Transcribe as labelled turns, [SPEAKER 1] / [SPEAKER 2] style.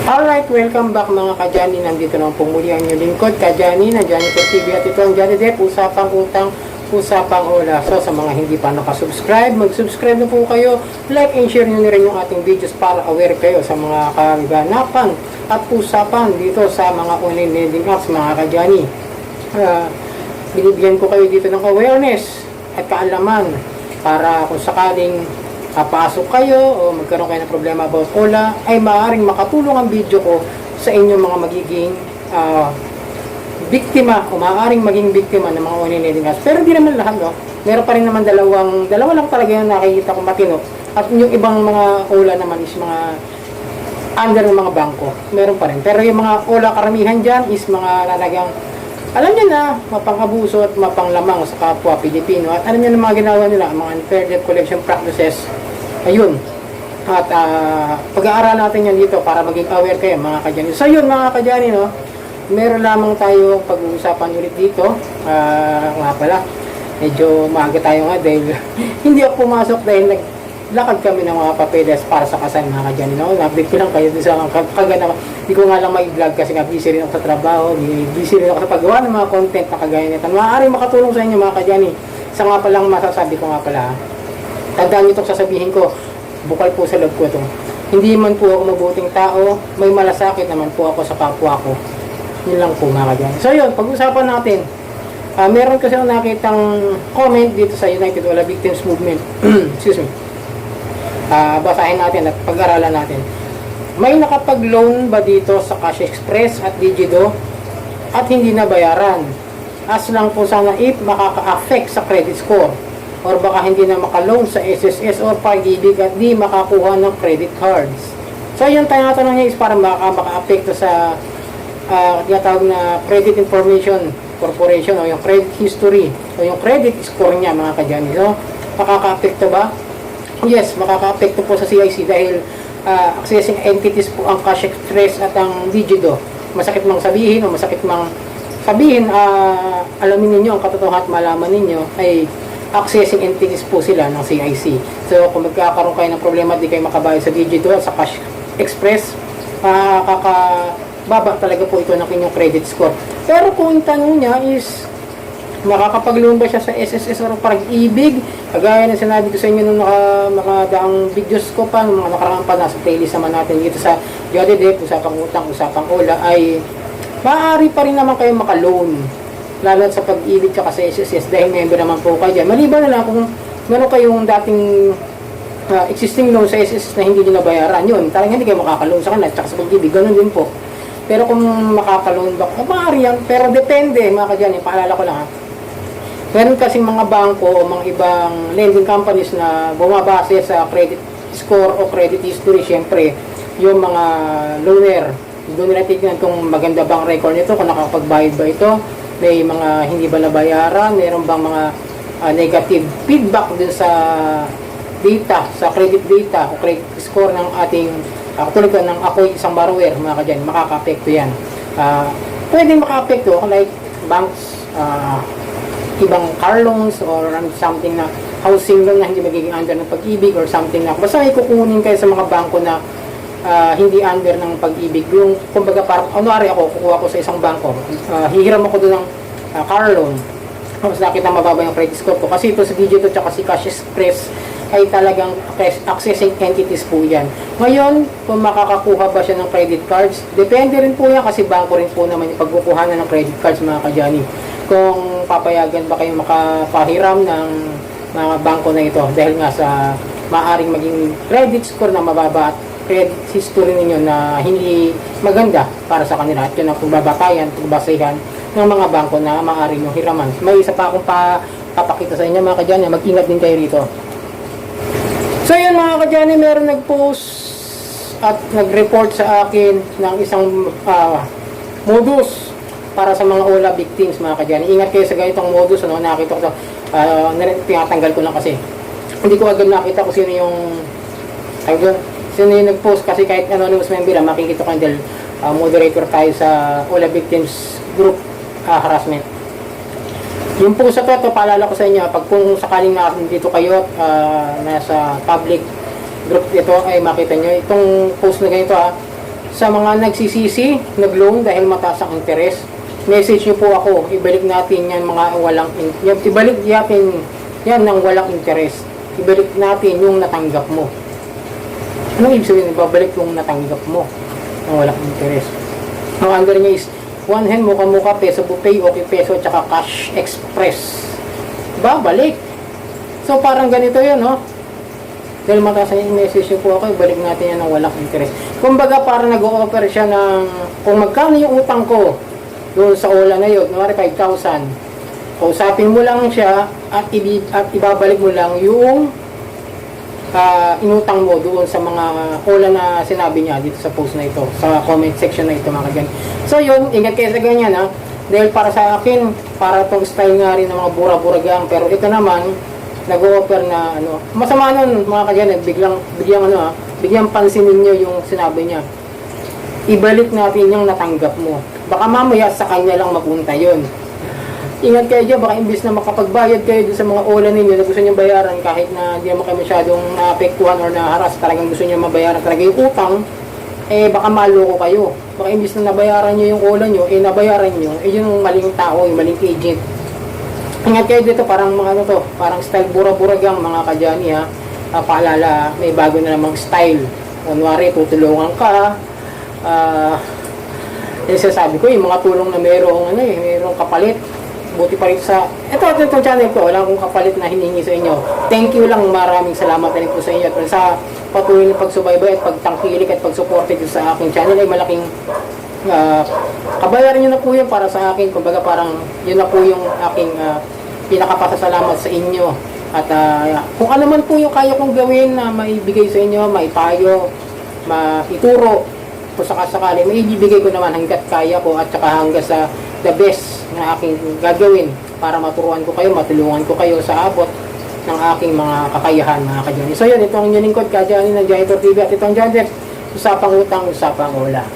[SPEAKER 1] Alright, welcome back mga ka-Johnny. Nandito naman po muli ang inyong lingkod, ka-Johnny na Johnny for TV. At ito ang Johnny Depp, usapang utang, usapang ola. So sa mga hindi pa nakasubscribe, mag-subscribe na po kayo. Like and share nyo na rin yung ating videos para aware kayo sa mga kaganapan at usapan dito sa mga online lending apps mga ka-Johnny. Binibigyan ko kayo dito ng awareness at kaalaman para kung sakaling papasok kayo o magkaroon kayo ng problema about OLA, ay maaaring makatulong ang video ko sa inyong mga magiging biktima o maaaring maging biktima ng mga online lending apps. Pero di naman lahat, no? Meron pa rin naman dalawa lang talaga yung nakikita ko matino. At yung ibang mga OLA naman is mga under ng mga bangko. Meron pa rin. Pero yung mga OLA karamihan dyan is mga talagang alam niyo na, mapang-abuso at mapanglamang sa kapwa Pilipino. At alam niyo na mga ginawa nila, mga unfair debt collection practices. Ayun. At pag-aaralan natin yan dito para maging aware kayo mga ka-Johnny. So yun mga ka-Johnny, no? Meron lamang tayong pag-uusapan ulit dito. Nga pala, medyo maaga tayo nga dahil hindi ako pumasok dahil naglakad kami ng mga papeles para sa kasal mga ka-Johnny, no? Na-update ko lang kayo sa kaganapan. Hindi ko nga lang ma-vlog kasi nga busy rin ako sa trabaho, busy rin ako sa paggawa ng mga content na kagaya nito. Maaaring makatulong sa inyo mga ka-Johnny. Sa nga palang masasabi ko nga pala, tandaan nyo itong sasabihin ko, bukal po sa loob ko ito. Hindi man po ako mabuting tao, may malasakit naman po ako sa kapwa ko. Yun lang po mga ka-Johnny. So yun, pag-usapan natin. Meron kasi akong nakitang comment dito sa United OLA Victims Movement. Excuse me. Basahin natin at pag-aralan natin. May nakapag-loan ba dito sa Cash Express at Digido at hindi nabayaran? As lang po sana if makaka-affect sa credit score or baka hindi na maka-loan sa SSS or Pag-ibig at di makakuha ng credit cards. So yung tinatanong niya is para maka-affect sa tinatawag na Credit Information Corporation o yung credit history o yung credit score niya mga ka-Johnny. So makaka-affect ba? Yes, makaka-affect po sa CIC dahil accessing entities po ang Cash Express at ang Digido. Masakit mang sabihin o masakit mang sabihin, alamin ninyo ang katotohanan at malaman ninyo ay accessing entities po sila ng CIC. So kung magkakaroon kayo ng problema at di kayo makabayad sa Digido at sa Cash Express, kakababa talaga po ito ng inyong credit score. Pero kung yung tanong niya is makakapag-loan ba siya sa SSS or Pag-ibig? Kagaya na sinabi ko sa inyo nung nakadaang videos ko pa, nung mga nakaraang pa, nasa playlist naman natin dito sa Johnny Depp, usapang utang, usapang OLA, ay maaari pa rin naman kayo maka-loan. Lalo sa Pag-ibig at sa SSS dahil member naman po kayo dyan. Maliban na lang kung meron kayong dating existing loan sa SSS na hindi nyo nabayaran, yun, talagang hindi kayo makaka-loan sa kanila at sa Pag-ibig, ganun din po. Pero kung makaka-loan ba, maaari yan, pero depende mga ka-Johnny, paalala ko lang ha. Meron kasing mga bangko o mga ibang lending companies na bumabase sa credit score o credit history. Siyempre, yung mga loaner, doon nila tignan kung maganda bang record nito, kung nakapagbayad ba ito, may mga hindi ba nabayaran, meron bang mga negative feedback dun sa data, sa credit data o credit score ng ating, katulad ko ng ako'y isang borrower, mga ka-Johnny, makaka-apekto yan. Pwede maka-apekto, like banks, ibang car loans or something na housing loan na hindi magiging under ng Pag-ibig or something na basta may kukunin kayo sa mga bangko na hindi under ng Pag-ibig. Yung kumbaga parang kunwari ako, kukuha ko sa isang bangko, hihiram ako doon ng car loan, tapos nakita mababa yung credit score ko kasi ito sa Digido at si Cash Express ay talagang accessing entities po yan. Ngayon, kung makakakuha ba siya ng credit cards, depende rin po yan kasi bangko rin po naman yung pagkukuhanan ng credit cards mga ka-Johnny. Kung papayagan ba kayo makapahiram ng mga bangko na ito dahil nga sa maaaring maging credit score na mababa at credit history ninyo na hindi maganda para sa kanila at yun ang pagbabakayan, pagbasehan ng mga bangko na maaaring yung hiraman. May isa pa akong papakita sa inyo mga ka-Johnny, mag-ingat din kayo rito. So yun mga ka-Johnny, meron nag-post at nag-report sa akin ng isang modus para sa mga OLA victims mga ka-Johnny. Ingat kayo sa ganitong modus, ano, nakita ko ito, tinatanggal ko lang kasi hindi ko agad nakita kung sino yung nag-post kasi kahit anonymous member lang, makikita ko dahil moderator tayo sa OLA victims group harassment. Yung post na ito, paalala ko sa inyo, pag kung sakaling dito kayo nasa public group ito ay makita nyo, itong post na ganito Sa mga nagsisisi, nag-loan dahil mataas ang interest, message nyo po ako, ibalik natin yan mga walang, ibalik natin yan ng walang interest. Ibalik natin yung natanggap mo. Anong ibig sabihin? Ibabalik yung natanggap mo ng walang interest. Ang under niya is, one hand, muka-muka, peso bupay, okay peso, tsaka cash express. Babalik. So, parang ganito yun, no? Dahil mataas yung message nyo po ako, ibalik natin yan ng walang interest. Kumbaga, parang nag-o-offer siya ng, kung magkano yung utang ko, doon sa OLA na yun, nawari 5,000, kausapin mo lang siya at ibabalik mo lang yung inutang mo doon sa mga OLA na sinabi niya dito sa post na ito, sa comment section na ito, mga ganyan. So yun, ingat kayo sa ganyan, ha. Dahil para sa akin, para tong style nga rin ng mga bura-buragang, pero ito naman, nag-o-offer na, ano, masama nun, mga kagyan, bigyang pansinin nyo yung sinabi niya. Ibalik natin yung natanggap mo. Baka mamaya sa kanya lang mapunta yun. Ingat kayo dyan, baka imbis na makapagbayad kayo sa mga OLA ninyo na gusto nyo bayaran kahit na hindi naman kayo masyadong naapektuhan or naharas, talagang gusto nyo mabayaran talaga yung utang, baka maloko kayo. Baka imbis na nabayaran nyo yung OLA nyo, nabayaran nyo, yun yung maling tao, yung maling agent. Ingat kayo dito, parang mga parang style bura-buragang mga kadyani, ha. Paalala, may bago na namang style. Kunwari, tutulungan ka, sasabi ko, yung mga tulong na mayroong kapalit. Buti pa rin sa itong channel ko, wala akong kapalit na hiningi sa inyo. Thank you lang, maraming salamat na rin po sa inyo at sa patuloy na pagsubaybay at pagtangkilik at pagsuporte sa aking channel ay malaking kabayaran nyo na po yun para sa akin. Kumbaga parang yun na po yung aking pinakapasasalamat sa inyo. At kung ano man po yung kaya kong gawin na maibigay sa inyo, maipayo, maituro, kung sakasakali, maibibigay ko naman hanggat kaya ko at saka hanggang sa the best na aking gagawin para maturuan ko kayo, matulungan ko kayo sa abot ng aking mga kakayahan, mga kadyani. So yun, itong inyong lingkod, kadyani ng Janitor TV at itong Janitor, usapang utang, usapang OLA.